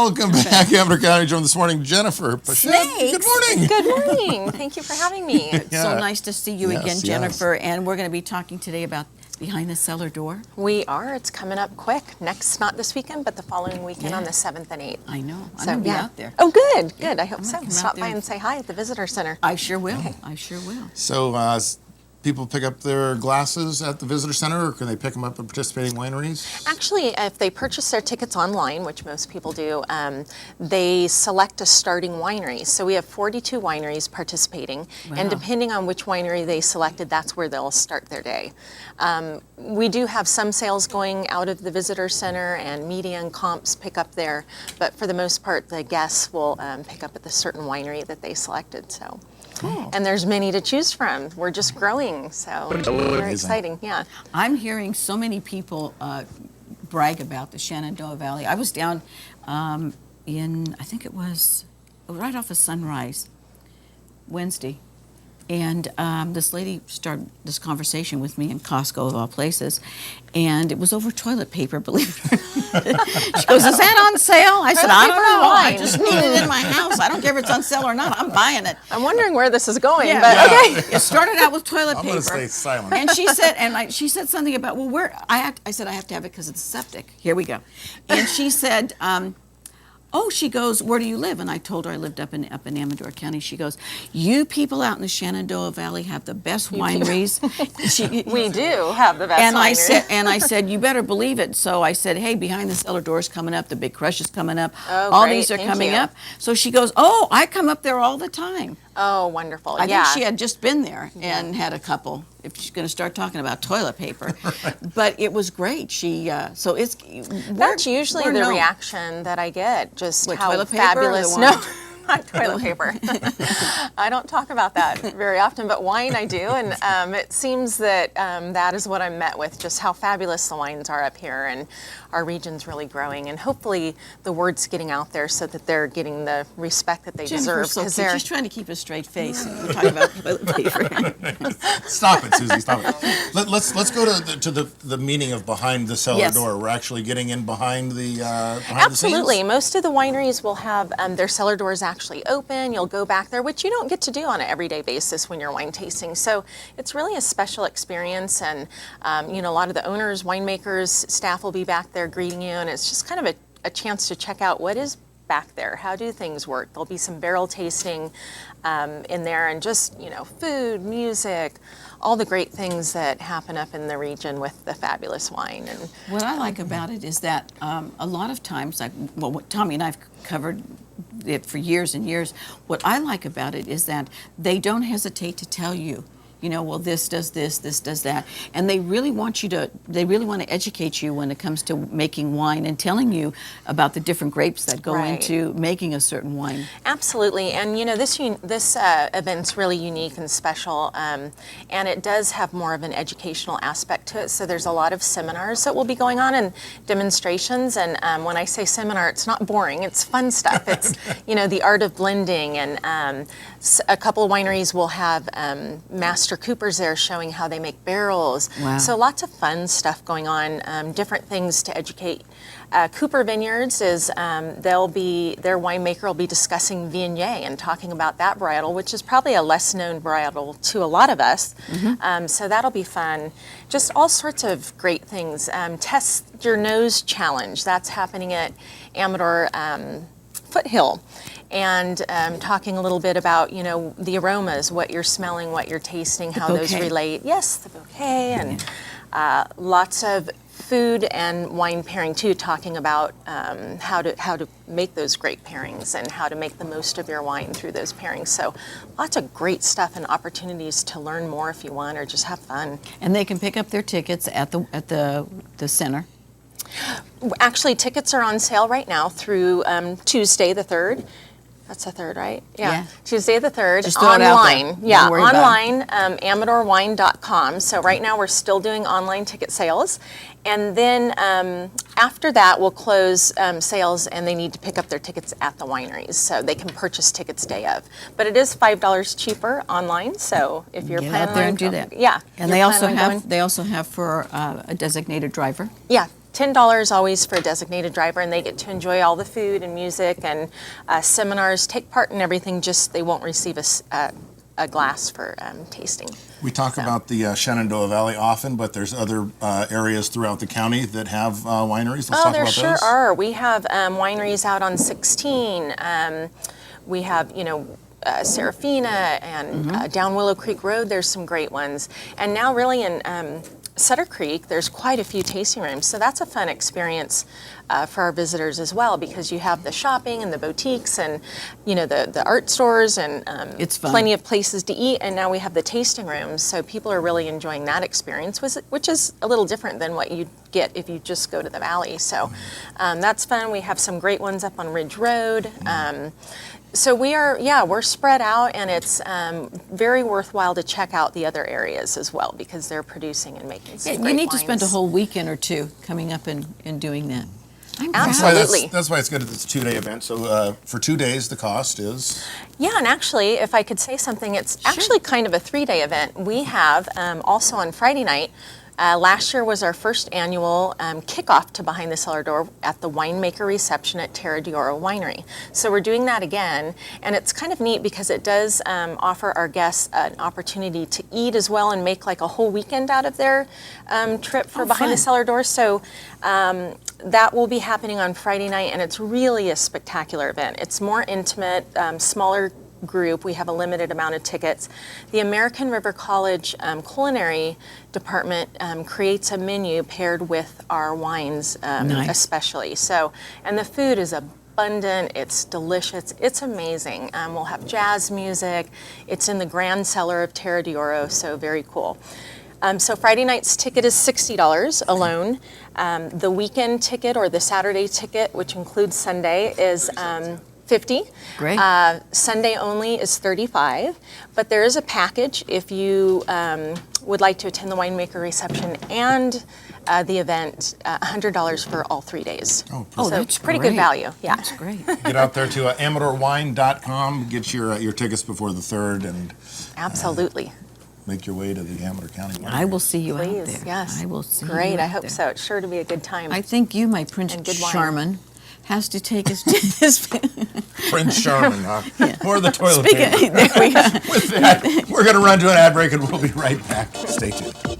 Welcome back, Amador County. Joined this morning, Jennifer Pachette. Good morning. Good morning. Thank you for having me. It's so nice to see you again, Jennifer. And we're going to be talking today about Behind the Cellar Door. We are. It's coming up quick. Next, not this weekend, but the following weekend on the 7th and 8th. I know. I'm going to be out there. Oh, good. Good. I hope so. come Stop out by there. and say hi at the visitor center. I sure will. Okay. I sure will. So, people pick up their glasses at the visitor center, or can they pick them up at participating wineries? Actually, if they purchase their tickets online, which most people do, they select a starting winery. So we have 42 wineries participating, and depending on which winery they selected, that's where they'll start their day. We do have some sales going out of the visitor center, and media and comps pick up there, but for the most part, the guests will pick up at the certain winery that they selected. So. Cool. And there's many to choose from. We're just growing, so very exciting. Yeah. I'm hearing so many people brag about the Shenandoah Valley. I was down in, I think it was right off of Sunrise, Wednesday, and this lady started this conversation with me in Costco, of all places, and it was over toilet paper, believe it or not. She goes, "Is that on sale?" I said, "I don't know. I just need it in my house. I don't care if it's on sale or not. I'm buying it." I'm wondering where this is going, but okay. It started out with toilet paper. I'm going to stay silent. And she said, she said something about, well, where I said I have to have it because it's septic. Here we go. And she said, oh, she goes, "Where do you live?" And I told her I lived up in Amador County. She goes, "You people out in the Shenandoah Valley have the best wineries." We do have the best wineries. I said, "You better believe it." So I said, "Hey, Behind the Cellar Door is coming up. The Big Crush is coming up. Oh, all great. these are Thank coming you. up." So she goes, "Oh, I come up there all the time." Oh, wonderful. I think she had just been there and had a couple, if she's going to start talking about toilet paper. But it was great. So it's... That's usually the reaction that I get, just What, how toilet paper fabulous... or the No, wine? not toilet paper. I don't talk about that very often, but wine I do, and it seems that that is what I'm met with, just how fabulous the wines are up here, and our region's really growing, and hopefully the word's getting out there so that they're getting the respect that they deserve. So Because they're... she's trying to keep a straight face. We're talking about toilet paper. Stop it, Susie. Stop it. Let's go to the meaning of Behind the Cellar Door. We're actually getting in behind the Absolutely. the scenes? Most of the wineries will have their cellar doors actually open. You'll go back there, which you don't get to do on an everyday basis when you're wine tasting. So it's really a special experience, and a lot of the owners, winemakers, staff will be back there greeting you, and it's just kind of a chance to check out what is back there. How do things work? There'll be some barrel tasting in there, and just food, music, all the great things that happen up in the region with the fabulous wine. And what I like about it is that a lot of times, what Tommy and I've covered it for years and years. What I like about it is that they don't hesitate to tell you, well, this does this, this does that. And they really want to educate you when it comes to making wine and telling you about the different grapes that go into making a certain wine. Absolutely. And this event's really unique and special, and it does have more of an educational aspect to it. So there's a lot of seminars that will be going on and demonstrations. And when I say seminar, it's not boring. It's fun stuff. It's the art of blending, and a couple of wineries will have master coopers there showing how they make barrels. Wow. So lots of fun stuff going on, different things to educate. Cooper Vineyards is their winemaker will be discussing Viognier and talking about that varietal, which is probably a less known varietal to a lot of us. So that'll be fun. Just all sorts of great things. Test Your Nose Challenge, that's happening at Amador Foothill. And talking a little bit about, the aromas, what you're smelling, what you're tasting, how those relate. Yes, the bouquet, and lots of food and wine pairing too, talking about how to make those great pairings and how to make the most of your wine through those pairings. So lots of great stuff and opportunities to learn more if you want, or just have fun. And they can pick up their tickets at the center. Actually, tickets are on sale right now through Tuesday the 3rd. That's the 3rd, right? Yeah. Tuesday the 3rd, Just throw it out there. online. Yeah, Don't worry about online, amadorwine.com. So right now we're still doing online ticket sales. And then after that, we'll close sales, and they need to pick up their tickets at the wineries. So they can purchase tickets day of. But it is $5 cheaper online. So if you're planning out there on and do that. Yeah. And they also have for a designated driver. Yeah. $10 always for a designated driver, and they get to enjoy all the food and music and seminars, take part in everything, just they won't receive a glass for tasting. We talk about the Shenandoah Valley often, but there's other areas throughout the county that have wineries. Let's talk there about sure those. are. We have wineries out on 16. We have, Serafina and down Willow Creek Road. There's some great ones. And now really in Sutter Creek, there's quite a few tasting rooms. So that's a fun experience for our visitors as well, because you have the shopping and the boutiques and, the art stores and It's fun. plenty of places to eat. And now we have the tasting rooms. So people are really enjoying that experience, which is a little different than what you'd get if you just go to the valley. So that's fun. We have some great ones up on Ridge Road. So we're spread out, and it's very worthwhile to check out the other areas as well, because they're producing and making some great You need to spend a wines. whole weekend or two coming up and doing that. I'm That's proud. why Absolutely. that's why it's good. It's a 2-day event. So for 2 days, the cost is. Yeah, and actually, if I could say something, it's actually kind of a 3-day event. We have also on Friday night. Last year was our first annual kickoff to Behind the Cellar Door at the winemaker reception at Terra d'Oro Winery. So we're doing that again, and it's kind of neat because it does offer our guests an opportunity to eat as well and make like a whole weekend out of their trip for Behind the fun. Cellar Door. So that will be happening on Friday night, and it's really a spectacular event. It's more intimate, smaller group. We have a limited amount of tickets. The American River College culinary department creates a menu paired with our wines, Nice. especially. So, and the food is abundant. It's delicious. It's amazing. We'll have jazz music. It's in the grand cellar of Terra d'Oro, so very cool. So Friday night's ticket is $60 alone. The weekend ticket or the Saturday ticket, which includes Sunday, is $50. Great. Sunday only is $35, but there is a package if you would like to attend the winemaker reception and the event, $100 for all 3 days. Oh, Oh, So that's pretty great. good value, yeah. That's great. Get out there to AmateurWine.com, get your tickets before the 3rd, and Absolutely. make your way to the Amateur County Winery. I will see you out Please, there. yes. I will see Great, you I out hope there. so. It's sure to be a good time. I think you, my Prince And good wine. Charmin, has to take us to this. Prince Sherman, huh? Or the toilet Speaking, paper. there we go. With that, we're going to run to an ad break, and we'll be right back. Stay tuned.